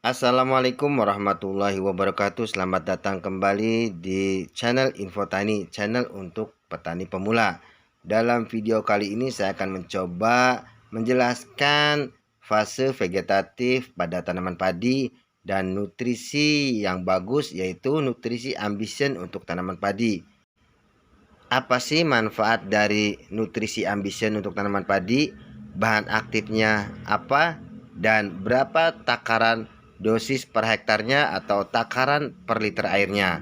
Assalamualaikum warahmatullahi wabarakatuh. Selamat datang kembali di channel Info Tani, channel untuk petani pemula. Dalam video kali ini saya akan mencoba menjelaskan fase vegetatif pada tanaman padi dan nutrisi yang bagus, yaitu nutrisi Ambition untuk tanaman padi. Apa sih manfaat dari nutrisi Ambition untuk tanaman padi? Bahan aktifnya apa? Dan berapa takaran dosis per hektarnya atau takaran per liter airnya?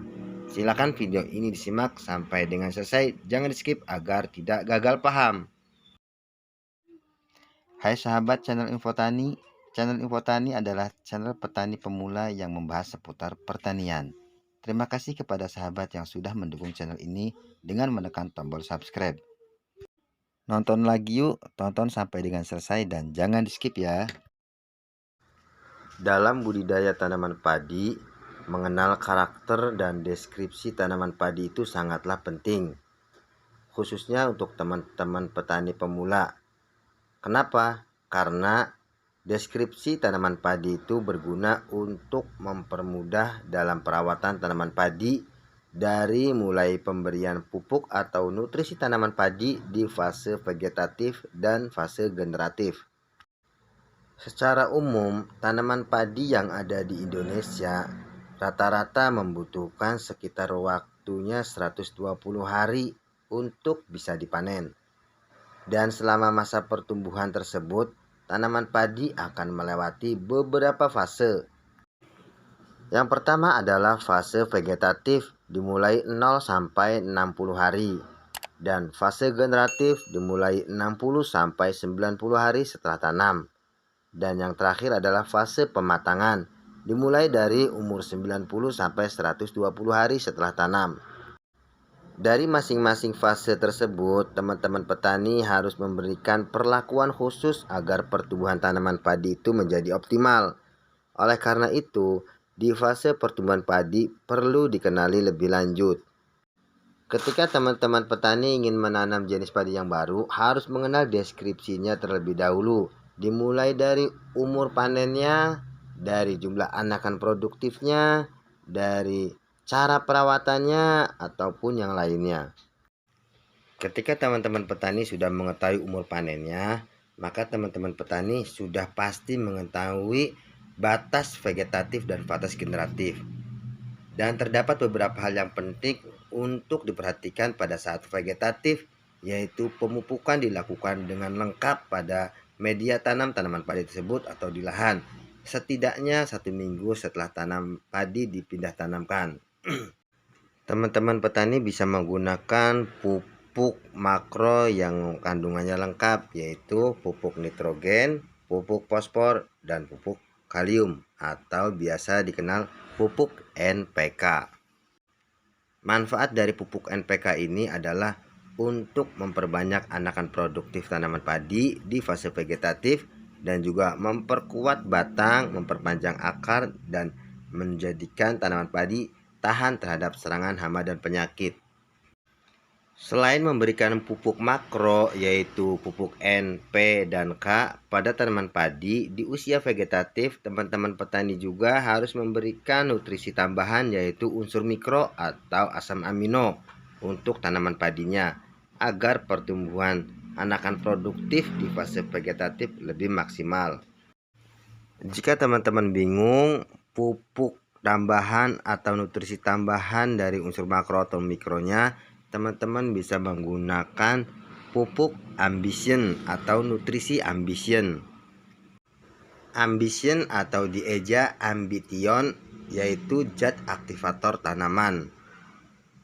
Silakan video ini disimak sampai dengan selesai. Jangan di skip agar tidak gagal paham. Hai sahabat channel Info Tani. Channel Info Tani adalah channel petani pemula yang membahas seputar pertanian. Terima kasih kepada sahabat yang sudah mendukung channel ini dengan menekan tombol subscribe. Nonton lagi yuk, tonton sampai dengan selesai dan jangan di skip ya. Dalam budidaya tanaman padi, mengenal karakter dan deskripsi tanaman padi itu sangatlah penting, khususnya untuk teman-teman petani pemula. Kenapa? Karena deskripsi tanaman padi itu berguna untuk mempermudah dalam perawatan tanaman padi, dari mulai pemberian pupuk atau nutrisi tanaman padi di fase vegetatif dan fase generatif. Secara umum, tanaman padi yang ada di Indonesia rata-rata membutuhkan sekitar waktunya 120 hari untuk bisa dipanen. Dan selama masa pertumbuhan tersebut, tanaman padi akan melewati beberapa fase. Yang pertama adalah fase vegetatif dimulai 0 sampai 60 hari dan fase generatif dimulai 60 sampai 90 hari setelah tanam. Dan yang terakhir adalah fase pematangan dimulai dari umur 90 sampai 120 hari setelah tanam. Dari masing-masing fase tersebut, teman-teman petani harus memberikan perlakuan khusus agar pertumbuhan tanaman padi itu menjadi optimal. Oleh karena itu, di fase pertumbuhan padi perlu dikenali lebih lanjut. Ketika teman-teman petani ingin menanam jenis padi yang baru, harus mengenal deskripsinya terlebih dahulu, dimulai dari umur panennya, dari jumlah anakan produktifnya, dari cara perawatannya, ataupun yang lainnya. Ketika teman-teman petani sudah mengetahui umur panennya, maka teman-teman petani sudah pasti mengetahui batas vegetatif dan batas generatif. Dan terdapat beberapa hal yang penting untuk diperhatikan pada saat vegetatif, yaitu pemupukan dilakukan dengan lengkap pada media tanam tanaman padi tersebut atau di lahan, setidaknya 1 minggu setelah tanam padi dipindah tanamkan. Teman-teman petani bisa menggunakan pupuk makro yang kandungannya lengkap, yaitu pupuk nitrogen, pupuk fosfor, dan pupuk kalium atau biasa dikenal pupuk NPK. Manfaat dari pupuk NPK ini adalah untuk memperbanyak anakan produktif tanaman padi di fase vegetatif dan juga memperkuat batang, memperpanjang akar, dan menjadikan tanaman padi tahan terhadap serangan hama dan penyakit. Selain memberikan pupuk makro yaitu pupuk N, P, dan K pada tanaman padi di usia vegetatif, teman-teman petani juga harus memberikan nutrisi tambahan yaitu unsur mikro atau asam amino untuk tanaman padinya agar pertumbuhan anakan produktif di fase vegetatif lebih maksimal. Jika teman-teman bingung pupuk tambahan atau nutrisi tambahan dari unsur makro atau mikronya, teman-teman bisa menggunakan pupuk Ambition atau nutrisi Ambition. Ambition atau dieja Ambition yaitu zat aktivator tanaman.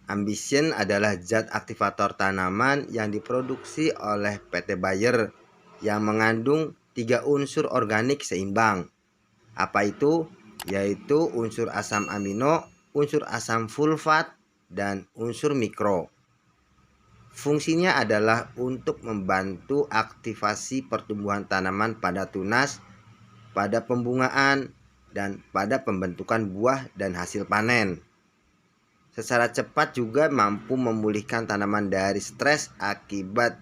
Ambition adalah zat aktivator tanaman yang diproduksi oleh PT Bayer yang mengandung 3 unsur organik seimbang. Apa itu? Yaitu unsur asam amino, unsur asam sulfat, dan unsur mikro. Fungsinya adalah untuk membantu aktivasi pertumbuhan tanaman pada tunas, pada pembungaan, dan pada pembentukan buah dan hasil panen. Secara cepat juga mampu memulihkan tanaman dari stres akibat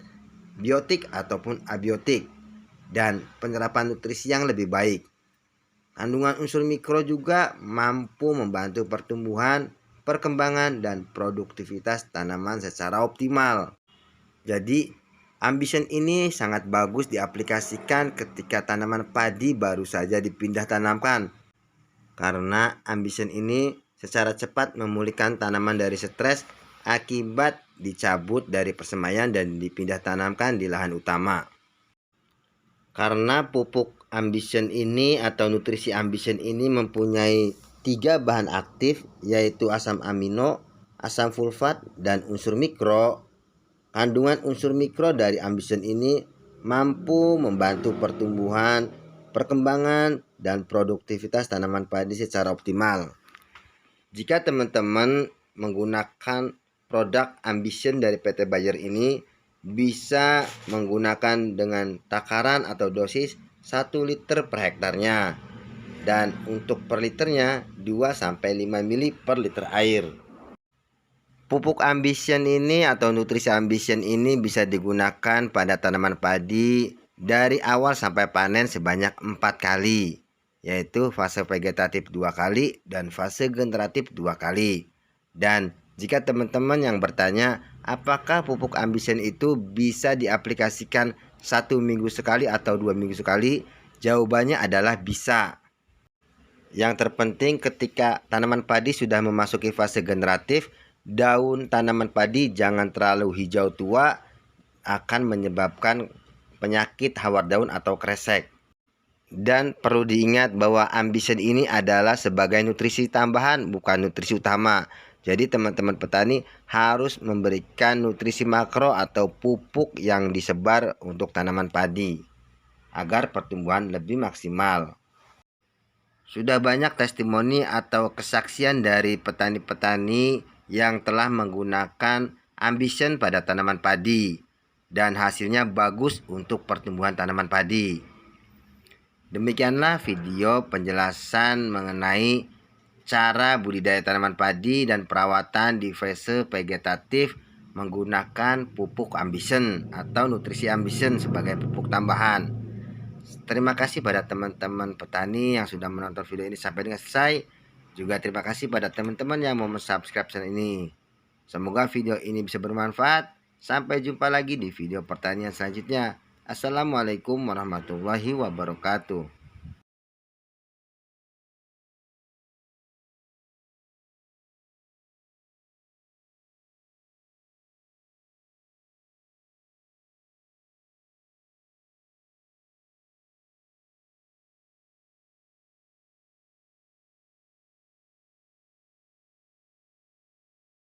biotik ataupun abiotik dan penyerapan nutrisi yang lebih baik. Kandungan unsur mikro juga mampu membantu pertumbuhan, perkembangan, dan produktivitas tanaman secara optimal. Jadi, Ambition ini sangat bagus diaplikasikan ketika tanaman padi baru saja dipindah tanamkan. Karena Ambition ini secara cepat memulihkan tanaman dari stres akibat dicabut dari persemaian dan dipindah tanamkan di lahan utama. Karena pupuk Ambition ini atau nutrisi Ambition ini mempunyai 3 bahan aktif, yaitu asam amino, asam sulfat, dan unsur mikro. Kandungan unsur mikro dari Ambition ini mampu membantu pertumbuhan, perkembangan, dan produktivitas tanaman padi secara optimal. Jika teman-teman menggunakan produk Ambition dari PT Bayer ini, bisa menggunakan dengan takaran atau dosis 1 liter per hektarnya, dan untuk per liternya 2-5 ml per liter air. Pupuk Ambition ini atau nutrisi Ambition ini bisa digunakan pada tanaman padi dari awal sampai panen sebanyak 4 kali, yaitu fase vegetatif 2 kali dan fase generatif 2 kali. Dan jika teman-teman yang bertanya apakah pupuk Ambition itu bisa diaplikasikan 1 minggu sekali atau 2 minggu sekali, jawabannya adalah bisa. Yang terpenting ketika tanaman padi sudah memasuki fase generatif, daun tanaman padi jangan terlalu hijau tua, akan menyebabkan penyakit hawar daun atau kresek. Dan perlu diingat bahwa Ambition ini adalah sebagai nutrisi tambahan, bukan nutrisi utama. Jadi teman-teman petani harus memberikan nutrisi makro atau pupuk yang disebar untuk tanaman padi agar pertumbuhan lebih maksimal. Sudah banyak testimoni atau kesaksian dari petani-petani yang telah menggunakan Ambition pada tanaman padi dan hasilnya bagus untuk pertumbuhan tanaman padi. Demikianlah video penjelasan mengenai cara budidaya tanaman padi dan perawatan di fase vegetatif menggunakan pupuk Ambition atau nutrisi Ambition sebagai pupuk tambahan. Terima kasih pada teman-teman petani yang sudah menonton video ini sampai dengan selesai. Juga terima kasih pada teman-teman yang mau subscribe channel ini. Semoga video ini bisa bermanfaat. Sampai jumpa lagi di video pertanian selanjutnya. Assalamualaikum warahmatullahi wabarakatuh.